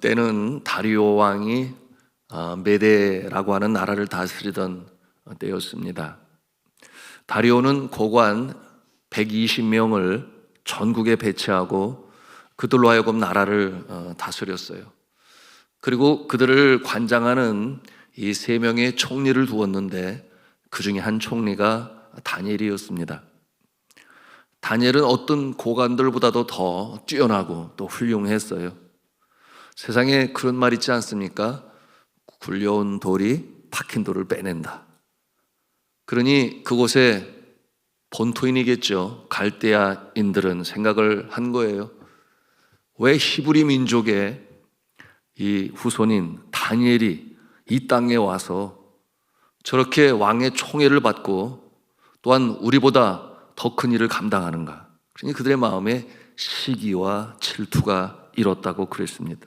때는 다리오 왕이 메데라고 하는 나라를 다스리던 때였습니다. 다리오는 고관 120명을 전국에 배치하고 그들로 하여금 나라를 다스렸어요. 그리고 그들을 관장하는 이 3명의 총리를 두었는데 그 중에 한 총리가 다니엘이었습니다. 다니엘은 어떤 고관들보다도 더 뛰어나고 또 훌륭했어요. 세상에 그런 말 있지 않습니까? 굴려온 돌이 박힌 돌을 빼낸다. 그러니 그곳에 본토인이겠죠. 갈대아인들은 생각을 한 거예요. 왜 히브리 민족의 이 후손인 다니엘이 이 땅에 와서 저렇게 왕의 총애를 받고 또한 우리보다 더 큰 일을 감당하는가? 그러니 그들의 마음에 시기와 질투가 일었다고 그랬습니다.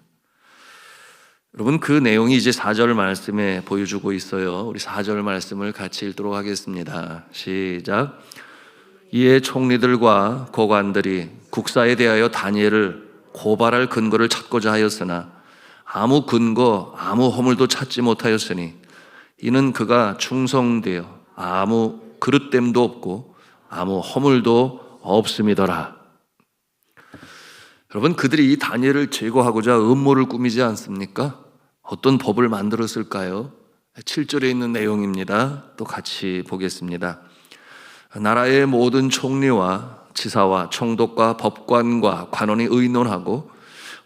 여러분, 그 내용이 이제 4절 말씀에 보여주고 있어요. 우리 4절 말씀을 같이 읽도록 하겠습니다. 시작. 이에 총리들과 고관들이 국사에 대하여 다니엘을 고발할 근거를 찾고자 하였으나 아무 근거, 아무 허물도 찾지 못하였으니 이는 그가 충성되어 아무 그릇됨도 없고 아무 허물도 없음이더라. 여러분, 그들이 이 다니엘을 제거하고자 음모를 꾸미지 않습니까? 어떤 법을 만들었을까요? 7절에 있는 내용입니다. 또 같이 보겠습니다. 나라의 모든 총리와 지사와 총독과 법관과 관원이 의논하고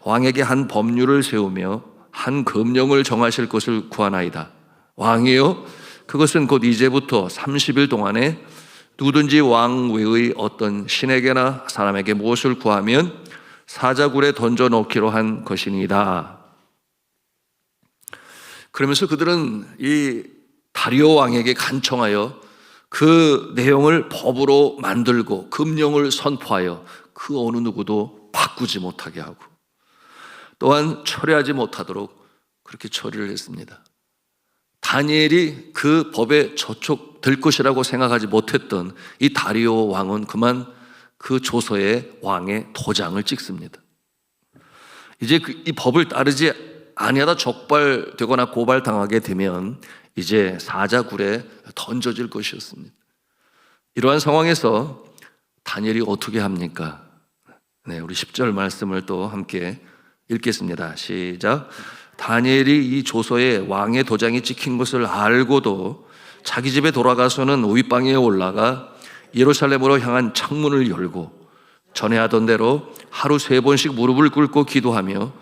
왕에게 한 법률을 세우며 한 금령을 정하실 것을 구하나이다. 왕이요, 그것은 곧 이제부터 30일 동안에 누구든지 왕 외의 어떤 신에게나 사람에게 무엇을 구하면 사자굴에 던져 넣기로 한 것이니이다. 그러면서 그들은 이 다리오 왕에게 간청하여 그 내용을 법으로 만들고 금령을 선포하여 그 어느 누구도 바꾸지 못하게 하고 또한 철회하지 못하도록 그렇게 처리를 했습니다. 다니엘이 그 법에 저촉될 것이라고 생각하지 못했던 이 다리오 왕은 그만 그 조서에 왕의 도장을 찍습니다. 이제 이 법을 따르지 아니하다 적발되거나 고발당하게 되면 이제 사자굴에 던져질 것이었습니다. 이러한 상황에서 다니엘이 어떻게 합니까? 네, 우리 10절 말씀을 또 함께 읽겠습니다. 시작. 다니엘이 이 조서에 왕의 도장이 찍힌 것을 알고도 자기 집에 돌아가서는 윗방에 올라가 예루살렘으로 향한 창문을 열고 전에 하던 대로 하루 3번씩 무릎을 꿇고 기도하며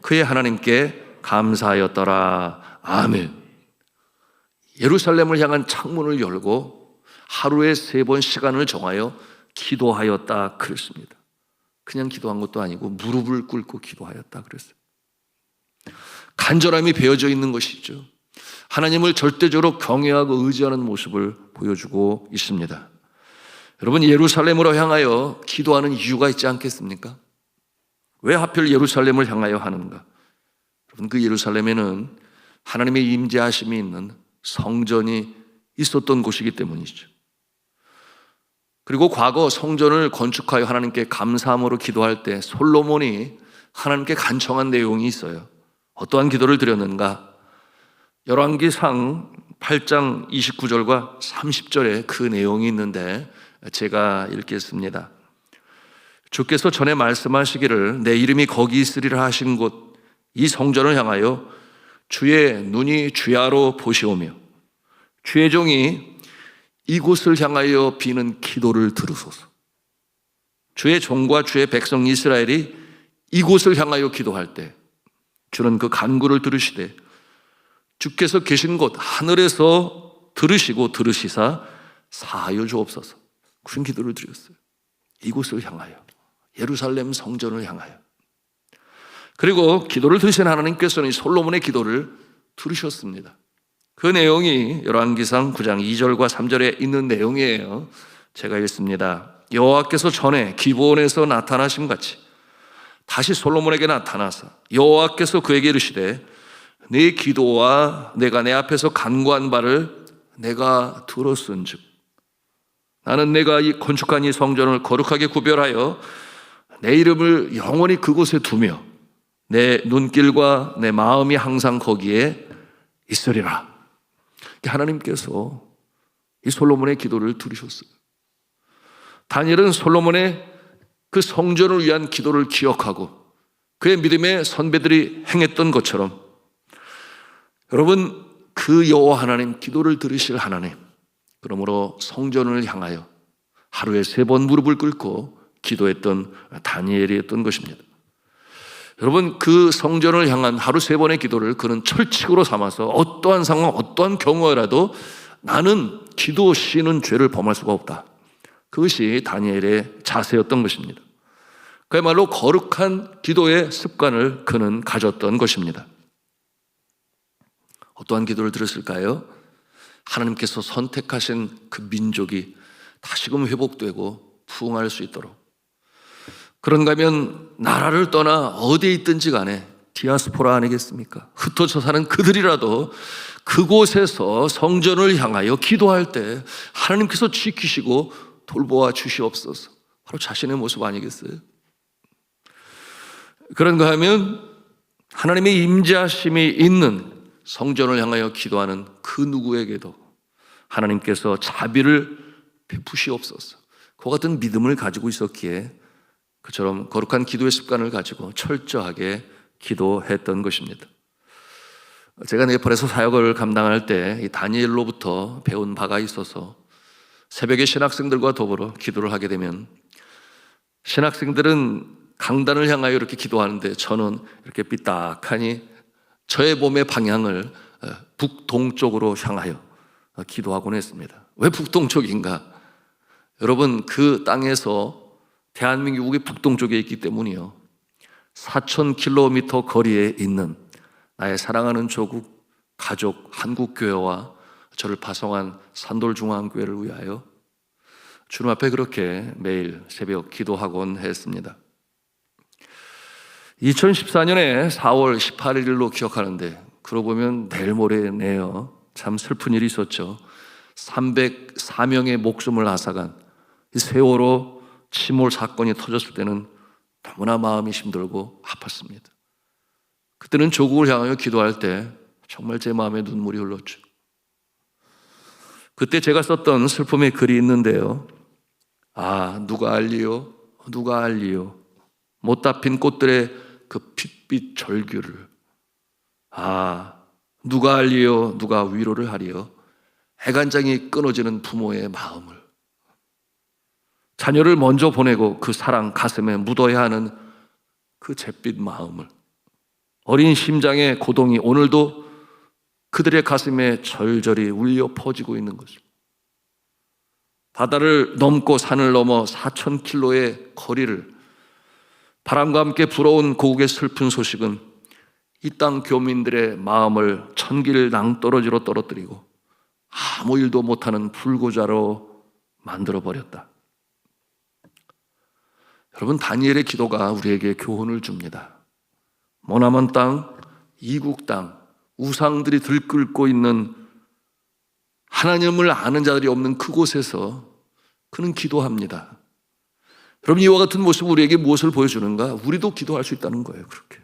그의 하나님께 감사하였더라. 아멘. 예루살렘을 향한 창문을 열고 하루에 3번 시간을 정하여 기도하였다 그랬습니다. 그냥 기도한 것도 아니고 무릎을 꿇고 기도하였다 그랬어요. 간절함이 배어져 있는 것이죠. 하나님을 절대적으로 경외하고 의지하는 모습을 보여주고 있습니다. 여러분, 예루살렘으로 향하여 기도하는 이유가 있지 않겠습니까? 왜 하필 예루살렘을 향하여 하는가? 여러분, 그 예루살렘에는 하나님의 임재하심이 있는 성전이 있었던 곳이기 때문이죠. 그리고 과거 성전을 건축하여 하나님께 감사함으로 기도할 때 솔로몬이 하나님께 간청한 내용이 있어요. 어떠한 기도를 드렸는가? 열왕기상 8장 29절과 30절에 그 내용이 있는데 제가 읽겠습니다. 주께서 전에 말씀하시기를 내 이름이 거기 있으리라 하신 곳 이 성전을 향하여 주의 눈이 주야로 보시오며 주의 종이 이곳을 향하여 비는 기도를 들으소서. 주의 종과 주의 백성 이스라엘이 이곳을 향하여 기도할 때 주는 그 간구를 들으시되 주께서 계신 곳 하늘에서 들으시고 들으시사 사하여 주옵소서. 그런 기도를 드렸어요. 이곳을 향하여, 예루살렘 성전을 향하여. 그리고 기도를 들으신 하나님께서는 솔로몬의 기도를 들으셨습니다. 그 내용이 열왕기상 9장 2절과 3절에 있는 내용이에요. 제가 읽습니다. 여호와께서 전에 기브온에서 나타나심 같이 다시 솔로몬에게 나타나사 여호와께서 그에게 이르시되 네 기도와 내가 내 앞에서 간구한 바를 내가 들었은즉 나는 내가 이 건축한 이 성전을 거룩하게 구별하여 내 이름을 영원히 그곳에 두며 내 눈길과 내 마음이 항상 거기에 있으리라. 하나님께서 이 솔로몬의 기도를 들으셨어요. 다니엘은 솔로몬의 그 성전을 위한 기도를 기억하고 그의 믿음의 선배들이 행했던 것처럼 여러분, 그 여호와 하나님, 기도를 들으실 하나님, 그러므로 성전을 향하여 하루에 3번 무릎을 꿇고 기도했던 다니엘이었던 것입니다. 여러분, 그 성전을 향한 하루 3번의 기도를 그는 철칙으로 삼아서 어떠한 상황, 어떠한 경우라도 나는 기도 쉬는 죄를 범할 수가 없다. 그것이 다니엘의 자세였던 것입니다. 그야말로 거룩한 기도의 습관을 그는 가졌던 것입니다. 어떠한 기도를 들었을까요? 하나님께서 선택하신 그 민족이 다시금 회복되고 부흥할 수 있도록, 그런가 하면 나라를 떠나 어디에 있든지 간에 디아스포라 아니겠습니까? 흩어져 사는 그들이라도 그곳에서 성전을 향하여 기도할 때 하나님께서 지키시고 돌보아 주시옵소서. 바로 자신의 모습 아니겠어요? 그런가 하면 하나님의 임재하심이 있는 성전을 향하여 기도하는 그 누구에게도 하나님께서 자비를 베푸시옵소서. 그 같은 믿음을 가지고 있었기에 그처럼 거룩한 기도의 습관을 가지고 철저하게 기도했던 것입니다. 제가 네팔에서 사역을 감당할 때 이 다니엘로부터 배운 바가 있어서 새벽에 신학생들과 더불어 기도를 하게 되면 신학생들은 강단을 향하여 이렇게 기도하는데 저는 이렇게 삐딱하니 저의 몸의 방향을 북동쪽으로 향하여 기도하곤 했습니다. 왜 북동쪽인가? 여러분, 그 땅에서 대한민국이 북동쪽에 있기 때문이요, 4,000km 거리에 있는 나의 사랑하는 조국, 가족, 한국교회와 저를 파송한 산돌중앙교회를 위하여 주님 앞에 그렇게 매일 새벽 기도하곤 했습니다. 2014년에 4월 18일로 기억하는데 그러고 보면 내일 모레네요. 참 슬픈 일이 있었죠. 304명의 목숨을 앗아간 이 세월호 침몰 사건이 터졌을 때는 너무나 마음이 힘들고 아팠습니다. 그때는 조국을 향하여 기도할 때 정말 제 마음에 눈물이 흘렀죠. 그때 제가 썼던 슬픔의 글이 있는데요. 누가 알리요? 누가 알리요? 못다 핀 꽃들의 그 핏빛 절규를. 누가 알리요? 누가 위로를 하리요? 애간장이 끊어지는 부모의 마음을, 자녀를 먼저 보내고 그 사랑 가슴에 묻어야 하는 그 잿빛 마음을, 어린 심장의 고동이 오늘도 그들의 가슴에 절절히 울려 퍼지고 있는 것입니다. 바다를 넘고 산을 넘어 4,000km의 거리를 바람과 함께 불어온 고국의 슬픈 소식은 이 땅 교민들의 마음을 천길 낭떠러지로 떨어뜨리고 아무 일도 못하는 불구자로 만들어버렸다. 여러분, 다니엘의 기도가 우리에게 교훈을 줍니다. 머나먼 땅, 이국 땅, 우상들이 들끓고 있는 하나님을 아는 자들이 없는 그곳에서 그는 기도합니다. 여러분, 이와 같은 모습 우리에게 무엇을 보여주는가? 우리도 기도할 수 있다는 거예요. 그렇게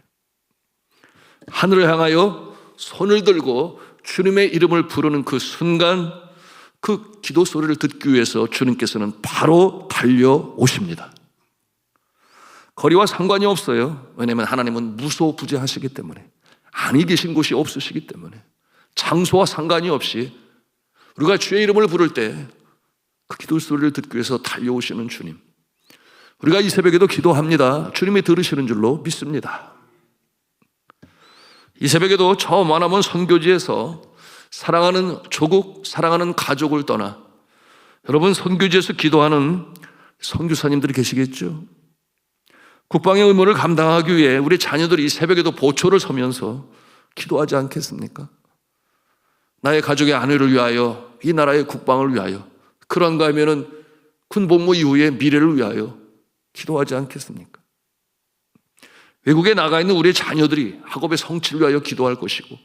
하늘을 향하여 손을 들고 주님의 이름을 부르는 그 순간, 그 기도 소리를 듣기 위해서 주님께서는 바로 달려오십니다. 거리와 상관이 없어요. 왜냐하면 하나님은 무소부재하시기 때문에, 아니 계신 곳이 없으시기 때문에, 장소와 상관이 없이 우리가 주의 이름을 부를 때 그 기도 소리를 듣기 위해서 달려오시는 주님, 우리가 이 새벽에도 기도합니다. 주님이 들으시는 줄로 믿습니다. 이 새벽에도 저 머나먼 선교지에서 사랑하는 조국, 사랑하는 가족을 떠나 여러분 선교지에서 기도하는 선교사님들이 계시겠죠. 국방의 의무를 감당하기 위해 우리 자녀들이 이 새벽에도 보초를 서면서 기도하지 않겠습니까? 나의 가족의 안위를 위하여, 이 나라의 국방을 위하여, 그런가 하면은 군복무 이후의 미래를 위하여 기도하지 않겠습니까? 외국에 나가 있는 우리의 자녀들이 학업의 성취를 위하여 기도할 것이고,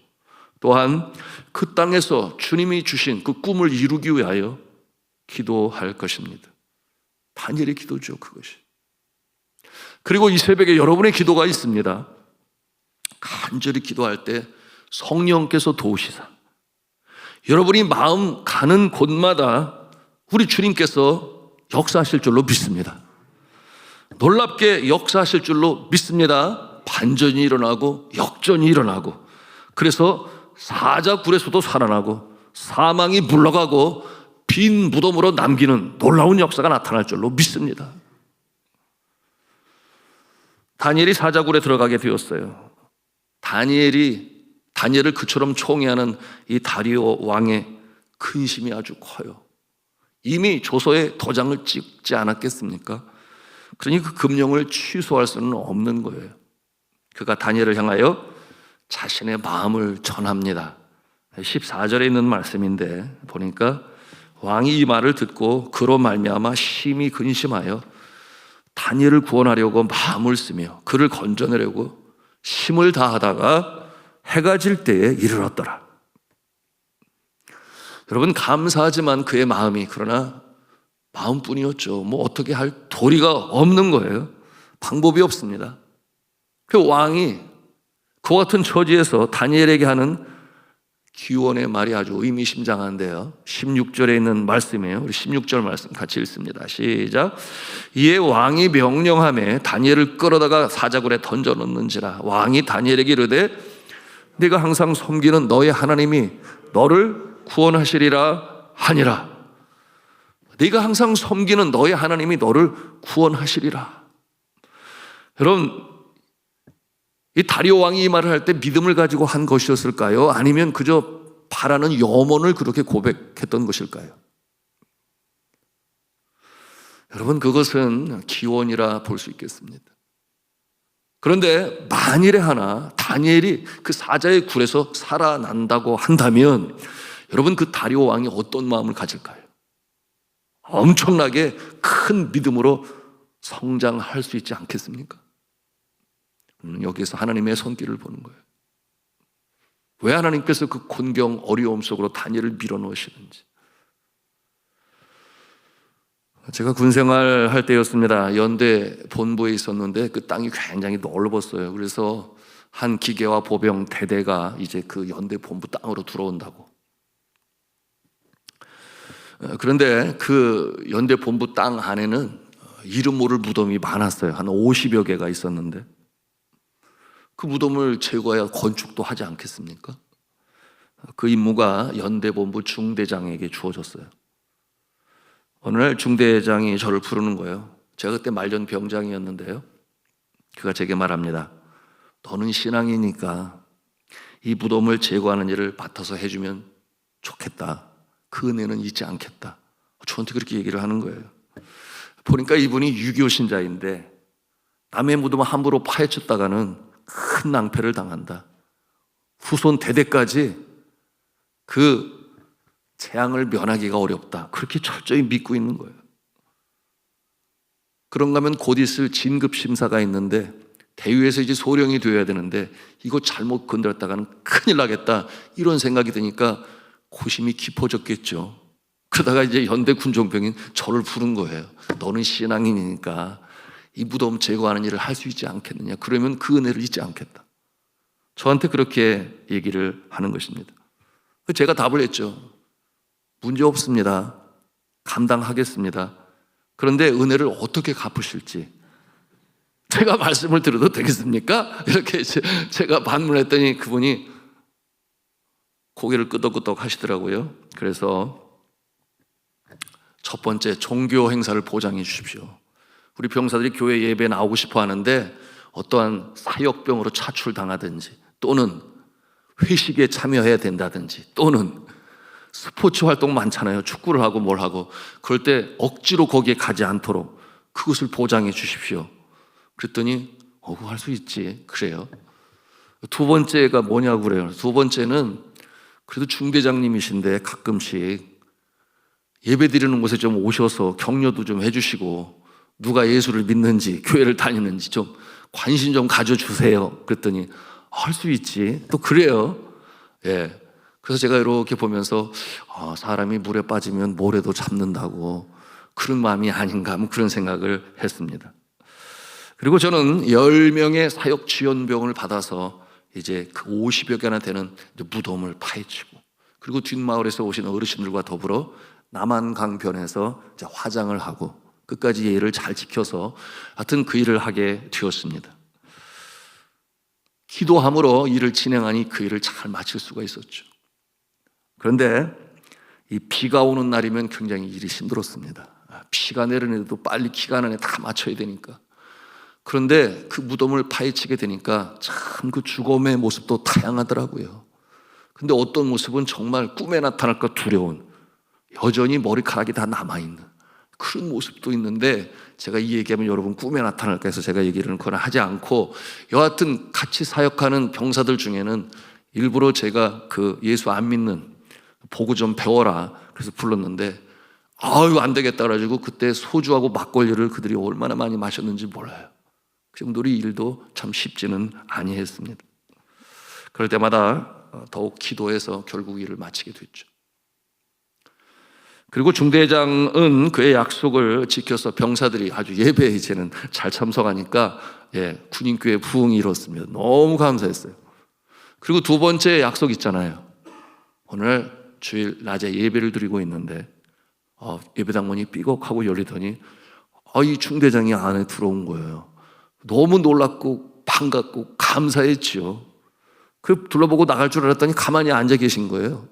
또한 그 땅에서 주님이 주신 그 꿈을 이루기 위하여 기도할 것입니다. 다니엘의 기도죠, 그것이. 그리고 이 새벽에 여러분의 기도가 있습니다. 간절히 기도할 때 성령께서 도우시사 여러분이 마음 가는 곳마다 우리 주님께서 역사하실 줄로 믿습니다. 놀랍게 역사하실 줄로 믿습니다. 반전이 일어나고 역전이 일어나고, 그래서 사자굴에서도 살아나고 사망이 물러가고 빈 무덤으로 남기는 놀라운 역사가 나타날 줄로 믿습니다. 다니엘이 사자굴에 들어가게 되었어요. 다니엘을 그처럼 총애하는 이 다리오 왕의 근심이 아주 커요. 이미 조서에 도장을 찍지 않았겠습니까? 그러니 그 금령을 취소할 수는 없는 거예요. 그가 다니엘을 향하여 자신의 마음을 전합니다. 14절에 있는 말씀인데 보니까 왕이 이 말을 듣고 그로 말미암아 심히 근심하여 다니엘을 구원하려고 마음을 쓰며 그를 건져내려고 힘을 다하다가 해가 질 때에 이르렀더라. 여러분, 감사하지만 그의 마음이 그러나 마음뿐이었죠. 뭐 어떻게 할 도리가 없는 거예요. 방법이 없습니다. 그 왕이 그와 같은 처지에서 다니엘에게 하는 기원의 말이 아주 의미심장한데요. 16절에 있는 말씀이에요. 우리 16절 말씀 같이 읽습니다. 시작. 이에 왕이 명령하며 다니엘을 끌어다가 사자굴에 던져놓는지라. 왕이 다니엘에게 이르되 네가 항상 섬기는 너의 하나님이 너를 구원하시리라 하니라. 네가 항상 섬기는 너의 하나님이 너를 구원하시리라. 여러분, 이 다리오 왕이 이 말을 할 때 믿음을 가지고 한 것이었을까요? 아니면 그저 바라는 염원을 그렇게 고백했던 것일까요? 여러분, 그것은 기원이라 볼 수 있겠습니다. 그런데 만일에 하나 다니엘이 그 사자의 굴에서 살아난다고 한다면 여러분, 그 다리오 왕이 어떤 마음을 가질까요? 엄청나게 큰 믿음으로 성장할 수 있지 않겠습니까? 여기서 하나님의 손길을 보는 거예요. 왜 하나님께서 그 곤경 어려움 속으로 다니엘을 밀어넣으시는지. 제가 군생활 할 때였습니다. 연대 본부에 있었는데 그 땅이 굉장히 넓었어요. 그래서 한 기계와 보병 대대가 이제 그 연대 본부 땅으로 들어온다고. 그런데 그 연대 본부 땅 안에는 이름 모를 무덤이 많았어요. 한 50여 개가 있었는데 그 무덤을 제거해야 건축도 하지 않겠습니까? 그 임무가 연대본부 중대장에게 주어졌어요. 어느 날 중대장이 저를 부르는 거예요. 제가 그때 말년 병장이었는데요. 그가 제게 말합니다. 너는 신앙이니까 이 무덤을 제거하는 일을 맡아서 해주면 좋겠다. 그 은혜는 잊지 않겠다. 저한테 그렇게 얘기를 하는 거예요. 보니까 이분이 유교 신자인데 남의 무덤을 함부로 파헤쳤다가는 큰 낭패를 당한다. 후손 대대까지 그 재앙을 면하기가 어렵다. 그렇게 철저히 믿고 있는 거예요. 그런가 하면 곧 있을 진급심사가 있는데 대위에서 이제 소령이 되어야 되는데 이거 잘못 건드렸다가는 큰일 나겠다. 이런 생각이 드니까 고심이 깊어졌겠죠. 그러다가 이제 연대 군종병인 저를 부른 거예요. 너는 신앙인이니까 이 무덤 제거하는 일을 할 수 있지 않겠느냐. 그러면 그 은혜를 잊지 않겠다. 저한테 그렇게 얘기를 하는 것입니다. 제가 답을 했죠. 문제 없습니다. 감당하겠습니다. 그런데 은혜를 어떻게 갚으실지 제가 말씀을 드려도 되겠습니까? 이렇게 제가 반문했더니 그분이 고개를 끄덕끄덕 하시더라고요. 그래서 첫 번째, 종교 행사를 보장해 주십시오. 우리 병사들이 교회 예배에 나오고 싶어 하는데 어떠한 사역병으로 차출당하든지 또는 회식에 참여해야 된다든지 또는 스포츠 활동 많잖아요. 축구를 하고 뭘 하고 그럴 때 억지로 거기에 가지 않도록 그것을 보장해 주십시오. 그랬더니 할 수 있지. 그래요. 두 번째가 뭐냐고 그래요. 두 번째는 그래도 중대장님이신데 가끔씩 예배 드리는 곳에 좀 오셔서 격려도 좀 해주시고 누가 예수를 믿는지 교회를 다니는지 좀 관심 좀 가져주세요. 그랬더니 할 수 있지. 또 그래요. 예. 그래서 제가 이렇게 보면서 사람이 물에 빠지면 모래도 잡는다고, 그런 마음이 아닌가, 그런 생각을 했습니다. 그리고 저는 10명의 사역 지원병을 받아서 이제 그 50여 개나 되는 무덤을 파헤치고, 그리고 뒷마을에서 오신 어르신들과 더불어 남한강변에서 이제 화장을 하고 끝까지 예의를 잘 지켜서 하여튼 그 일을 하게 되었습니다. 기도함으로 일을 진행하니 그 일을 잘 마칠 수가 있었죠. 그런데 이 비가 오는 날이면 굉장히 일이 힘들었습니다. 비가 내리는데도 빨리 기간 안에 다 맞춰야 되니까. 그런데 그 무덤을 파헤치게 되니까 참 그 죽음의 모습도 다양하더라고요. 근데 어떤 모습은 정말 꿈에 나타날까 두려운, 여전히 머리카락이 다 남아있는 그런 모습도 있는데, 제가 이 얘기하면 여러분 꿈에 나타날까 해서 제가 얘기를 그건 하지 않고, 여하튼 같이 사역하는 병사들 중에는 일부러 제가 그 예수 안 믿는 보고 좀 배워라 그래서 불렀는데, 아유 안 되겠다 그래가지고 그때 소주하고 막걸리를 그들이 얼마나 많이 마셨는지 몰라요. 그 정도로 일도 참 쉽지는 아니했습니다. 그럴 때마다 더욱 기도해서 결국 일을 마치게 됐죠. 그리고 중대장은 그의 약속을 지켜서 병사들이 아주 예배에 이제는 잘 참석하니까 군인교회 부흥이 이뤘습니다. 너무 감사했어요. 그리고 두 번째 약속 있잖아요. 오늘 주일 낮에 예배를 드리고 있는데 예배당 문이 삐걱하고 열리더니 이 중대장이 안에 들어온 거예요. 너무 놀랍고 반갑고 감사했지요. 그 둘러보고 나갈 줄 알았더니 가만히 앉아 계신 거예요.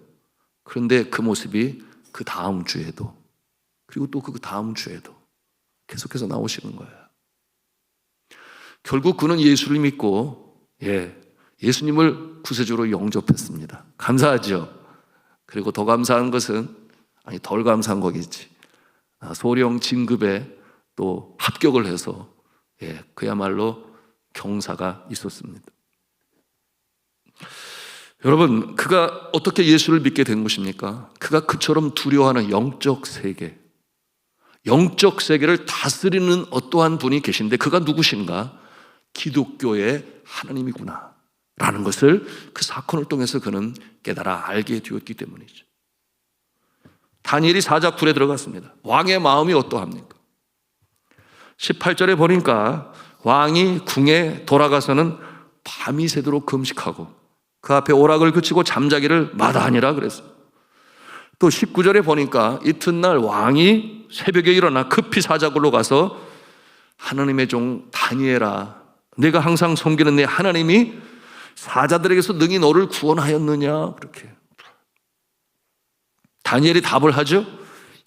그런데 그 모습이 그 다음 주에도, 그리고 또 그 다음 주에도 계속해서 나오시는 거예요. 결국 그는 예수를 믿고 예수님을 구세주로 영접했습니다. 감사하죠. 그리고 더 감사한 것은, 덜 감사한 거겠지, 소령 진급에 또 합격을 해서 그야말로 경사가 있었습니다. 여러분, 그가 어떻게 예수를 믿게 된 것입니까? 그가 그처럼 두려워하는 영적 세계, 영적 세계를 다스리는 어떠한 분이 계신데 그가 누구신가? 기독교의 하나님이구나 라는 것을 그 사건을 통해서 그는 깨달아 알게 되었기 때문이죠. 다니엘이 사자굴에 들어갔습니다. 왕의 마음이 어떠합니까? 18절에 보니까 왕이 궁에 돌아가서는 밤이 새도록 금식하고 그 앞에 오락을 그치고 잠자기를 마다하니라 그랬어요. 또 19절에 보니까 이튿날 왕이 새벽에 일어나 급히 사자굴로 가서 하나님의 종 다니엘아, 내가 항상 섬기는 내 하나님이 사자들에게서 능히 너를 구원하였느냐, 그렇게 다니엘이 답을 하죠.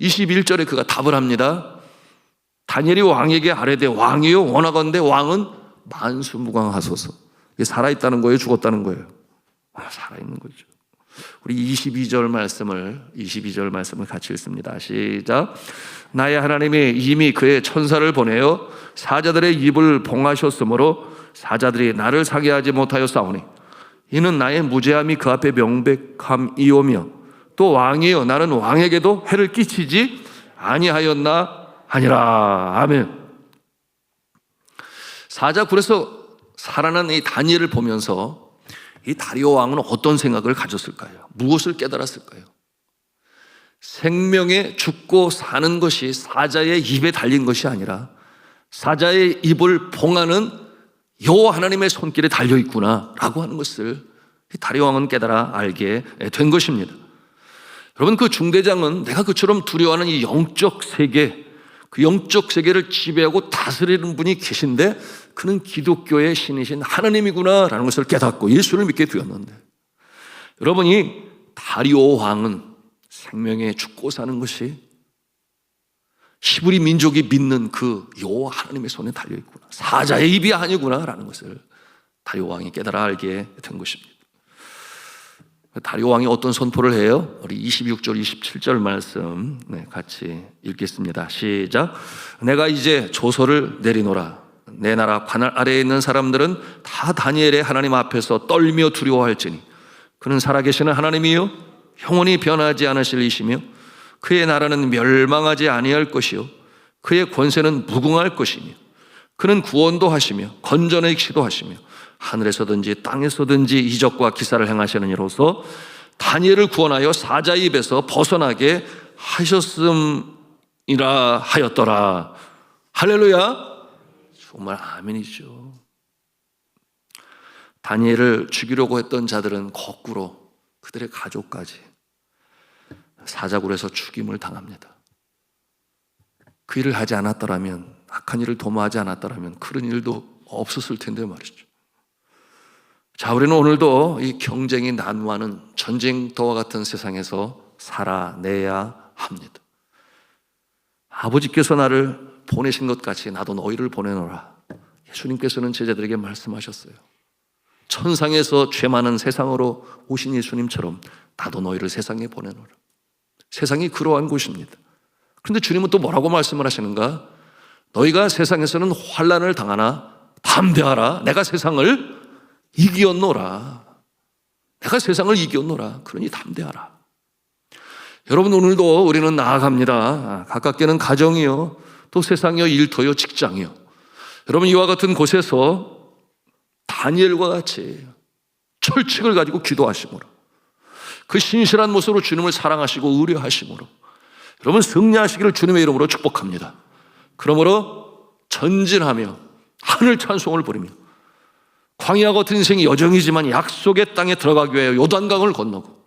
21절에 그가 답을 합니다. 다니엘이 왕에게 아뢰되 왕이요 원하건대 왕은 만수무강하소서. 이게 살아있다는 거예요, 죽었다는 거예요? 살아있는 거죠. 우리 22절 말씀을 같이 읽습니다. 시작. 나의 하나님이 이미 그의 천사를 보내어 사자들의 입을 봉하셨으므로 사자들이 나를 사게하지 못하여 싸우니 이는 나의 무죄함이 그 앞에 명백함이오며 또 왕이여 나는 왕에게도 해를 끼치지 아니하였나 하니라. 아멘. 사자굴에서 살아난 이 다니엘을 보면서 이 다리오 왕은 어떤 생각을 가졌을까요? 무엇을 깨달았을까요? 생명에 죽고 사는 것이 사자의 입에 달린 것이 아니라 사자의 입을 봉하는 여호와 하나님의 손길에 달려있구나 라고 하는 것을 이 다리오 왕은 깨달아 알게 된 것입니다. 여러분, 그 중대장은 내가 그처럼 두려워하는 이 영적 세계, 그 영적 세계를 지배하고 다스리는 분이 계신데 그는 기독교의 신이신 하나님이구나 라는 것을 깨닫고 예수를 믿게 되었는데, 여러분이 다리오 왕은 생명에 죽고 사는 것이 히브리 민족이 믿는 그 여호와 하나님의 손에 달려있구나, 사자의 입이 아니구나 라는 것을 다리오 왕이 깨달아 알게 된 것입니다. 다리오 왕이 어떤 선포를 해요? 우리 26절 27절 말씀 같이 읽겠습니다. 시작. 내가 이제 조서를 내리노라. 내 나라 관할 아래에 있는 사람들은 다 다니엘의 하나님 앞에서 떨며 두려워할지니 그는 살아계시는 하나님이요 영원히 변하지 않으실 이시며 그의 나라는 멸망하지 아니할 것이요 그의 권세는 무궁할 것이며 그는 구원도 하시며 건전의 시도 하시며 하늘에서든지 땅에서든지 이적과 기사를 행하시는 이로서 다니엘을 구원하여 사자의 입에서 벗어나게 하셨음이라 하였더라. 할렐루야. 정말 아멘이죠. 다니엘을 죽이려고 했던 자들은 거꾸로 그들의 가족까지 사자굴에서 죽임을 당합니다. 그 일을 하지 않았더라면, 악한 일을 도모하지 않았더라면 그런 일도 없었을 텐데 말이죠. 자, 우리는 오늘도 이 경쟁이 난무하는 전쟁터와 같은 세상에서 살아내야 합니다. 아버지께서 나를 보내신 것 같이 나도 너희를 보내노라. 예수님께서는 제자들에게 말씀하셨어요. 천상에서 죄 많은 세상으로 오신 예수님처럼 나도 너희를 세상에 보내노라. 세상이 그러한 곳입니다. 그런데 주님은 또 뭐라고 말씀을 하시는가? 너희가 세상에서는 환난을 당하나 담대하라. 내가 세상을 이기었노라. 내가 세상을 이기었노라. 그러니 담대하라. 여러분, 오늘도 우리는 나아갑니다. 가깝게는 가정이요, 또 세상이요, 일터요, 직장이요. 여러분, 이와 같은 곳에서 다니엘과 같이 철칙을 가지고 기도하심으로, 그 신실한 모습으로 주님을 사랑하시고 의뢰하심으로 여러분 승리하시기를 주님의 이름으로 축복합니다. 그러므로 전진하며 하늘 찬송을 부르며 광야 같은 인생이 여정이지만 약속의 땅에 들어가기 위하여 요단강을 건너고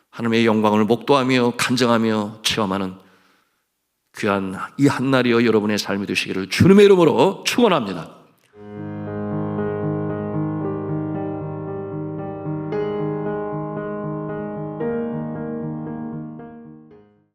하나님의 영광을 목도하며 간증하며 체험하는 귀한 이 한날이여 여러분의 삶이 되시기를 주님의 이름으로 축원합니다.